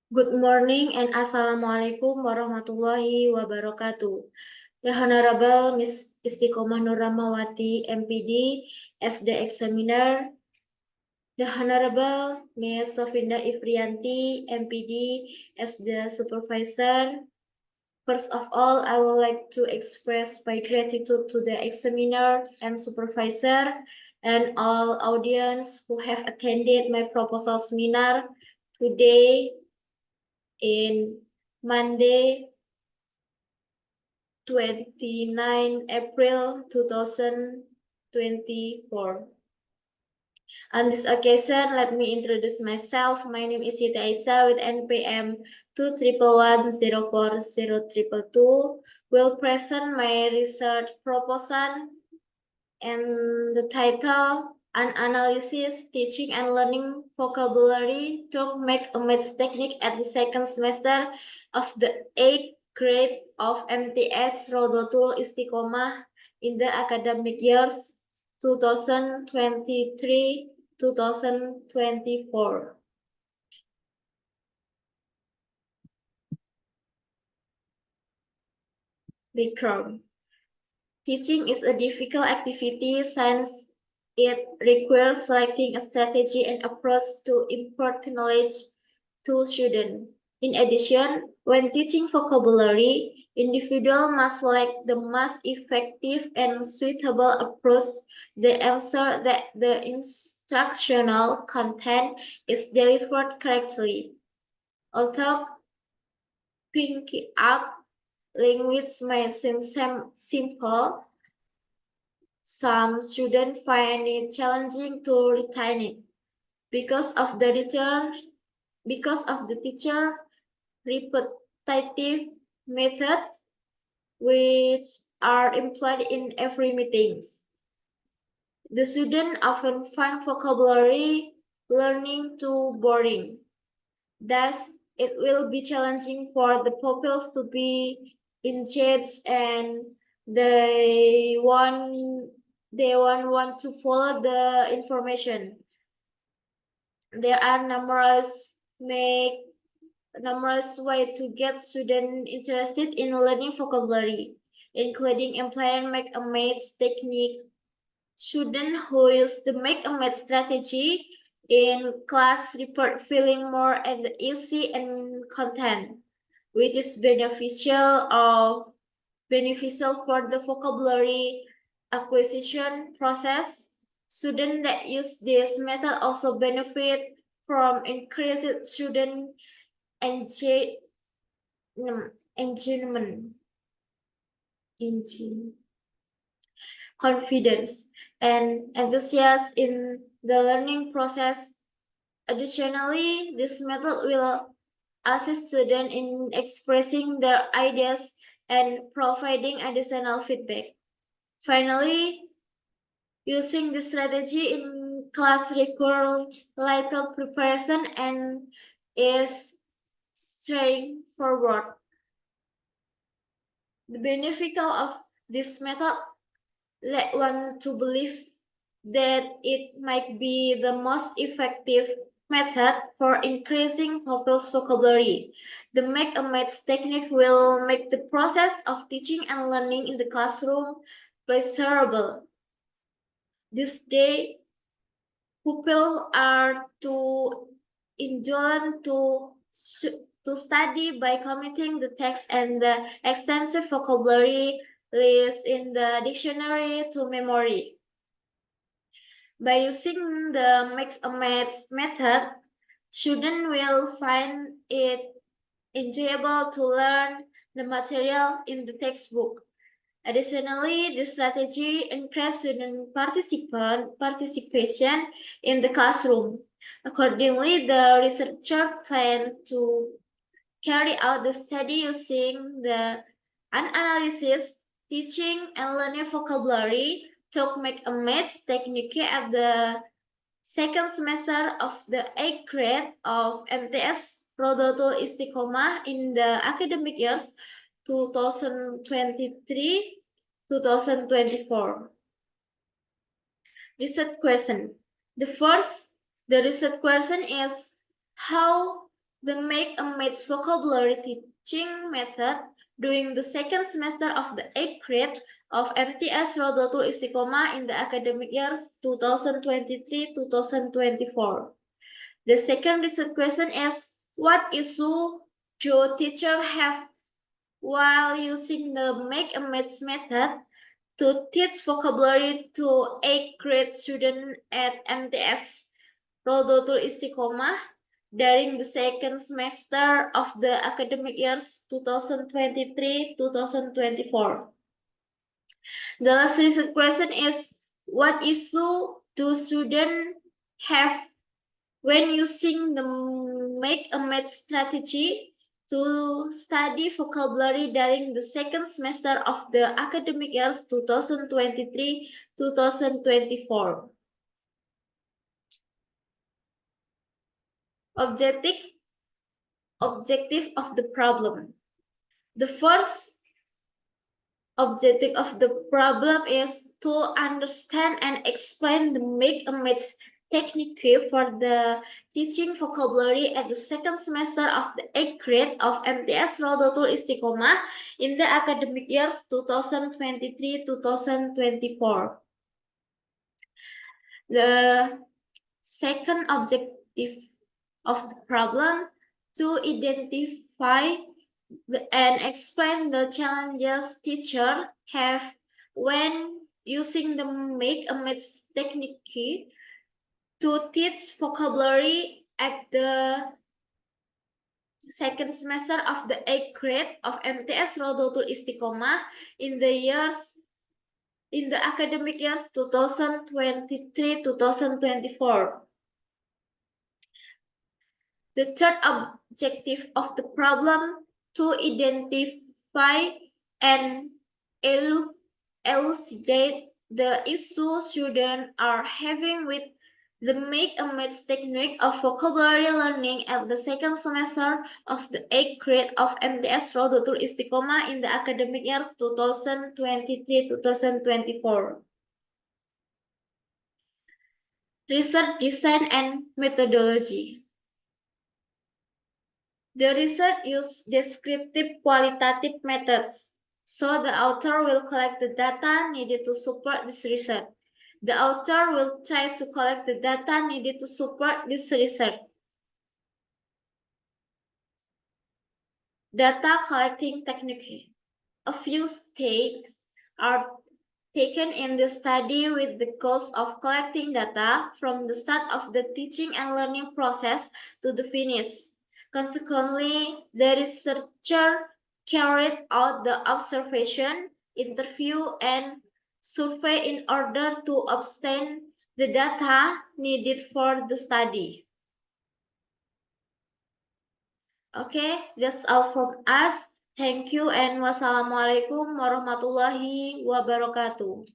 Good morning and Assalamualaikum warahmatullahi wabarakatuh. The Honorable Miss Istiqomah Nur Rahmawati, MPD, as the examiner. The Honorable Miss Sofinda Ifrianti, MPD, as the supervisor. First of all, I would like to express my gratitude to the examiner and supervisor and all audience who have attended my proposal seminar today in Monday, 29 April 2024. On this occasion, let me introduce myself. My name is Siti Aisyah with NPM 211104022. Will present my research proposal and the title An Analysis, Teaching and Learning Vocabulary to Make a Maths Technique at the second semester of the 8th grade of MTS Rodotul Istiqomah in the academic years 2023-2024. Background. Teaching is a difficult activity since it requires selecting a strategy and approach to impart knowledge to students. In addition, when teaching vocabulary, individual must select the most effective and suitable approach to ensure that the instructional content is delivered correctly. Although picking up language may seem simple, some students find it challenging to retain it because of the teacher repetitive methods which are employed in every meetings. The student often find vocabulary learning too boring. Thus, it will be challenging for the pupils to be engaged and they want to follow the information. There are numerous ways to get students interested in learning vocabulary, including employing make a maths technique. Students who use the make a maths strategy in class report feeling more at easy and content, which is beneficial for the vocabulary acquisition process. Students that use this method also benefit from increased student engagement, confidence, and enthusiasm in the learning process. Additionally, this method will assist students in expressing their ideas and providing additional feedback. Finally, using this strategy in class requires little preparation and is straightforward. The benefit of this method led one to believe that it might be the most effective method for increasing pupils' vocabulary. The Make a Maths technique will make the process of teaching and learning in the classroom pleasurable. This day, pupils are to indulgent to study by committing the text and the extensive vocabulary list in the dictionary to memory. By using the Mix a Maths method, students will find it enjoyable to learn the material in the textbook. Additionally, this strategy increases student participation in the classroom. Accordingly, the researcher plan to carry out the study using the analysis, teaching, and learning vocabulary to make a maths technique at the second semester of the 8th grade of MTS Rodotul Istiqomah in the academic years 2023-2024. Research question. The research question is, how the Make a Maths vocabulary teaching method during the second semester of the 8th grade of MTS Rodotul Istiqomah in the academic years 2023-2024. The second research question is, what issue do teachers have while using the Make a Maths method to teach vocabulary to 8th grade students at MTS Rodotul Istiqomah during the second semester of the academic years 2023-2024. The last research question is, what issue do students have when using the Make a Math strategy to study vocabulary during the second semester of the academic years 2023-2024? Objective of the problem. The first objective of the problem is to understand and explain the Make a Math technique for the teaching vocabulary at the second semester of the 8th grade of MTS Rodotul Istiqomah in the academic years 2023-2024. The second objective of the problem to identify and explain the challenges teachers have when using the Make a Math technique to teach vocabulary at the second semester of the 8th grade of MTS Rodotul Istiqomah in the academic years 2023-2024. The third objective of the problem to identify and elucidate the issues students are having with the Make a Math technique of vocabulary learning at the second semester of the 8th grade of MTS Rodotul Istiqomah in the academic years 2023-2024. Research design and methodology. The research uses descriptive qualitative methods, so the author will collect the data needed to support this research. The author will try to collect the data needed to support this research. Data collecting technique. A few steps are taken in the study with the goals of collecting data from the start of the teaching and learning process to the finish. Consequently, the researcher carried out the observation, interview, and survey in order to obtain the data needed for the study. Okay, that's all from us. Thank you and wassalamualaikum warahmatullahi wabarakatuh.